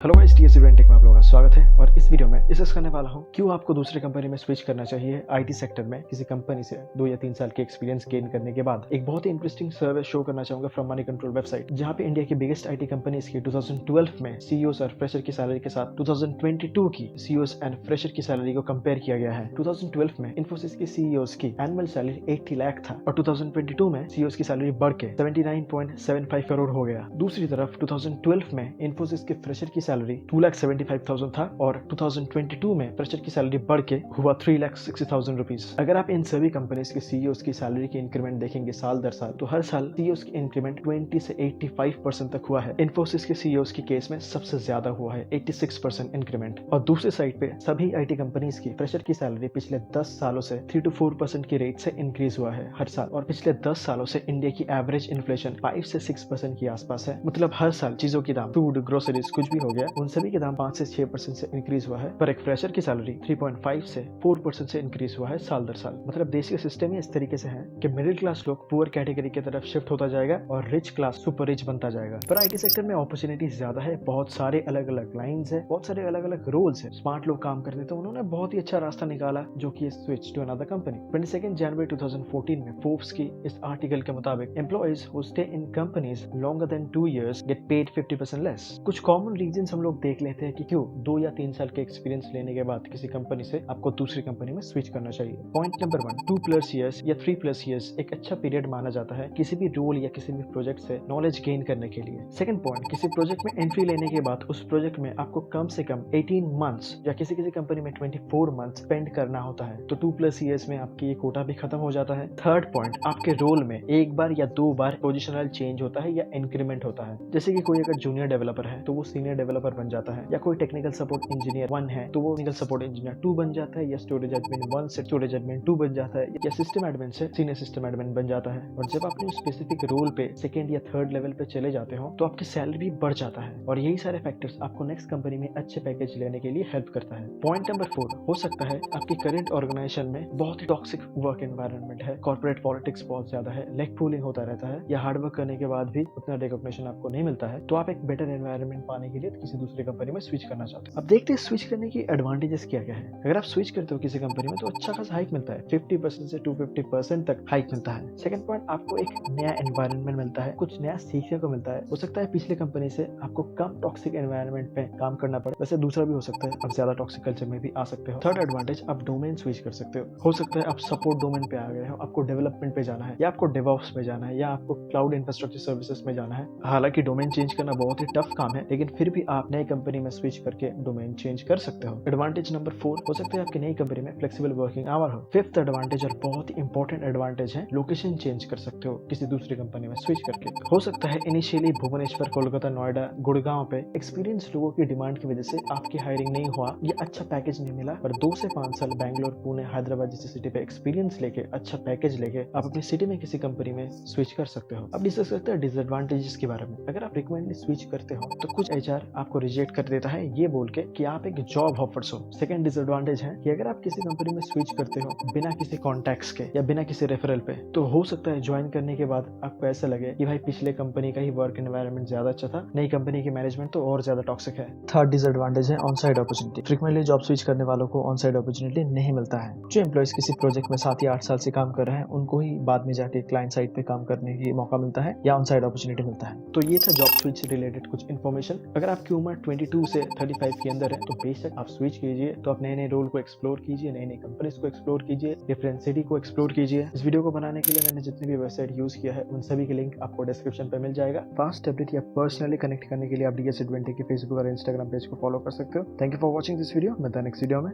Hello guys, TS event tech में आप लोगों का स्वागत है। और इस वीडियो में डिस्कस करने वाला हूं क्यों आपको दूसरे कंपनी में स्विच करना चाहिए आईटी सेक्टर में किसी कंपनी से 2 या 3 साल के एक्सपीरियंस गेन करने के बाद। एक बहुत ही इंटरेस्टिंग सर्वे शो करना चाहूंगा फ्रॉम मनी कंट्रोल वेबसाइट, जहां पे इंडिया की बिगेस्ट आईटी कंपनीज की 2012 में सीईओस और फ्रेशर की सैलरी के साथ 2022 की सीईओस एंड फ्रेशर की सैलरी को कंपेयर किया गया है। 2012 में इन्फोसिस की सीईओस की एनुअल सैलरी 80 लाख था और 2022 में सीईओस की सैलरी बढ़ के 79.75 करोड़ हो गया। दूसरी तरफ 2012 में इन्फोसिस के फ्रेशर की सैलरी 2,75,000 था और 2022 में फ्रेशर की सैलरी बढ़ के हुआ 3,60,000 रुपीज। अगर आप इन सभी कंपनीज के सीईओस की सैलरी की इंक्रीमेंट देखेंगे साल दर साल, तो हर साल सीईओस की इंक्रीमेंट 20 से 85% तक हुआ है। इन्फोसिस के सीईओस की केस में सबसे ज्यादा हुआ है 86% इंक्रीमेंट। और दूसरी साइड पे सभी आईटी कंपनीज की फ्रेशर की सैलरी पिछले 10 सालों से 3 to 4% की रेट से इंक्रीज हुआ है हर साल। और पिछले 10 सालों से इंडिया की एवरेज इन्फ्लेशन 5 से 6% के आसपास है। मतलब हर साल चीजों की दाम, फूड, ग्रोसरीज, कुछ भी हो गया, उन सभी के दाम 5 से 6% से इंक्रीज हुआ है। पर एक फ्रेशर की सैलरी 3.5 से 4% से इंक्रीज हुआ है साल दर साल। मतलब देश के सिस्टम ही इस तरीके से है कि मिडिल क्लास लोग पुअर कैटेगरी की तरफ शिफ्ट होता जाएगा और रिच क्लास सुपर रिच बनता जाएगा। पर आईटी सेक्टर में अपॉर्चुनिटी ज्यादा है, बहुत सारे अलग अलग लाइन्स है, बहुत सारे अलग अलग रोल्स है। स्मार्ट लोग काम करते थे, उन्होंने बहुत ही अच्छा रास्ता निकाला, जो कि स्विच टू अनदर कंपनी। 22 जनवरी 2014 में फोर्ब्स की इस आर्टिकल के मुताबिक employees who stay in companies longer than 2 years get paid 50% less. कुछ कॉमन रीजंस हम लोग देख लेते हैं कि क्यों 2 या 3 साल के एक्सपीरियंस लेने के बाद किसी कंपनी से आपको दूसरी कंपनी में स्विच करना चाहिए। पॉइंट नंबर 1, 2+ years या 3+ years एक अच्छा पीरियड माना जाता है किसी भी रोल या किसी भी प्रोजेक्ट से नॉलेज गेन करने के लिए। सेकंड पॉइंट, किसी प्रोजेक्ट में एंट्री लेने के बाद उस प्रोजेक्ट में आपको कम से कम 18 मंथ्स या किसी किसी कंपनी में 24 मंथ्स स्पेंड करना होता है, तो 2+ years में आपकी ये कोटा भी खत्म हो जाता है। थर्ड पॉइंट, आपके रोल में एक बार या 2 बार पोजिशनल चेंज होता है या इंक्रीमेंट होता है। जैसे कि कोई अगर जूनियर डेवलपर है तो वो सीनियर डेवलपर बन जाता है, या कोई टेक्निकल सपोर्ट इंजीनियर 1 है तो वो टेक्निकल सपोर्ट इंजीनियर 2 बन जाता है, या स्टोरेज एडमिन 1 से स्टोरेज एडमिन 2 बन जाता है, या सिस्टम एडमिन से सीनियर सिस्टम एडमिन बन जाता है। और जब आप स्पेसिफिक रोल पे सेकंड या थर्ड लेवल पे चले जाते हो तो आपकी सैलरी भी बढ़ जाता है। और यही सारे फैक्टर्स आपको नेक्स्ट कंपनी में अच्छे पैकेज लेने के लिए हेल्प करता है। पॉइंट नंबर 4, हो सकता है आपकी करंट ऑर्गेनाइजेशन में बहुत ही टॉक्सिक वर्क एनवायरनमेंट है, कॉर्पोरेट पॉलिटिक्स बहुत ज्यादा है, लेग पुलिंग होता रहता है, या हार्डवर्क करने के बाद भी उतना रिकॉग्निशन आपको नहीं मिलता है, तो आप एक बेटर एनवायरनमेंट पाने के लिए किसी दूसरी कंपनी में स्विच करना चाहते हो। अब देखते हैं स्विच करने की एडवांटेजेस क्या क्या है। अगर आप स्विच करते हो किसी कंपनी में तो अच्छा खासा हाइक मिलता है, 50% से 250% तक हाइक मिलता है। सेकंड पॉइंट, आपको एक नया एनवायरनमेंट मिलता है, कुछ नया सीखने को मिलता है। हो सकता है पिछले कंपनी से आपको कम टॉक्सिक एनवायरनमेंट पे काम करना पड़े, वैसे दूसरा भी हो सकता है आप ज्यादा टॉक्सिक कल्चर में भी आ सकते हो। थर्ड एडवांटेज, आप डोमेन स्विच कर सकते हो सकता है आप सपोर्ट डोमेन पे आ गए हो, आपको डेवलपमेंट पे जाना है, या आपको डेवऑप्स में जाना है, या आपको क्लाउड इंफ्रास्ट्रक्चर सर्विसेज में जाना है। हालांकि डोमेन चेंज करना बहुत ही टफ काम है, लेकिन फिर भी आप नई कंपनी में स्विच करके डोमेन चेंज कर सकते हो। एडवांटेज नंबर 4, हो सकता है आपकी नई कंपनी में फ्लेक्सिबल वर्किंग आवर हो। फिफ्थ एडवांटेज और बहुत ही इंपॉर्टेंट एडवांटेज है, लोकेशन चेंज कर सकते हो किसी दूसरी कंपनी में स्विच करके। हो सकता है इनिशियली भुवनेश्वर, कोलकाता, नोएडा, गुड़गांव पे एक्सपीरियंस लोगों की डिमांड की वजह से आपकी हायरिंग नहीं हुआ या अच्छा पैकेज नहीं मिला, पर 2 से 5 साल बैंगलोर, पुणे, हैदराबाद जैसी सिटी पे एक्सपीरियंस लेके अच्छा पैकेज लेके आप अपनी सिटी में किसी कंपनी में स्विच कर सकते हो। अब डिस्कस करते हैं डिसएडवांटेजेस के बारे में। अगर आप रिकमेंडली स्विच करते हो तो कुछ एचआर आपको रिजेक्ट कर देता है ये बोल के कि आप एक जॉब हॉपर्स हो। सेकंड डिसएडवांटेज है कि अगर आप किसी कंपनी में स्विच करते हो बिना किसी कॉन्टैक्ट्स के या बिना किसी रेफरल पे, तो हो सकता है ज्वाइन करने के बाद आपको ऐसा लगे कि भाई पिछले कंपनी का ही वर्क एनवायरनमेंट ज्यादा अच्छा था, नई कंपनी की मैनेजमेंट तो और ज्यादा टॉक्सिक है। थर्ड डिसएडवांटेज है on side opportunity. Frequently job switch करने वालों को ऑन साइड अपॉर्चुनिटी नहीं मिलता है। जो एम्प्लॉइज किसी प्रोजेक्ट में 7 या 8 साल से काम कर रहे हैं उनको ही बाद में जाके क्लाइंट साइड पे काम करने की मौका मिलता है या ऑन साइड अपॉर्चुनिटी मिलता है। तो ये था जॉब स्विच से रिलेटेड कुछ इन्फॉर्मेशन। अगर आपकी उम्र 22 से 35 के अंदर है तो बेशक आप स्विच कीजिए, तो आप नए नए रोल को एक्सप्लोर कीजिए, नई नई कंपनीज को एक्सप्लोर कीजिए, डिफरेंट सिटी को एक्सप्लोर कीजिए। इस वीडियो को बनाने के लिए मैंने जितनी भी वेबसाइट यूज किया है उन सभी के लिंक आपको डिस्क्रिप्शन पे मिल जाएगा। फास्ट अपडेट या पर्सनली कनेक्ट करने के लिए आप डीएस एडवेंटेक के फेसबुक और इंस्टाग्राम पेज को फॉलो कर सकते हो। Thank you for watching this video. मिलता है नेक्स्ट वीडियो में।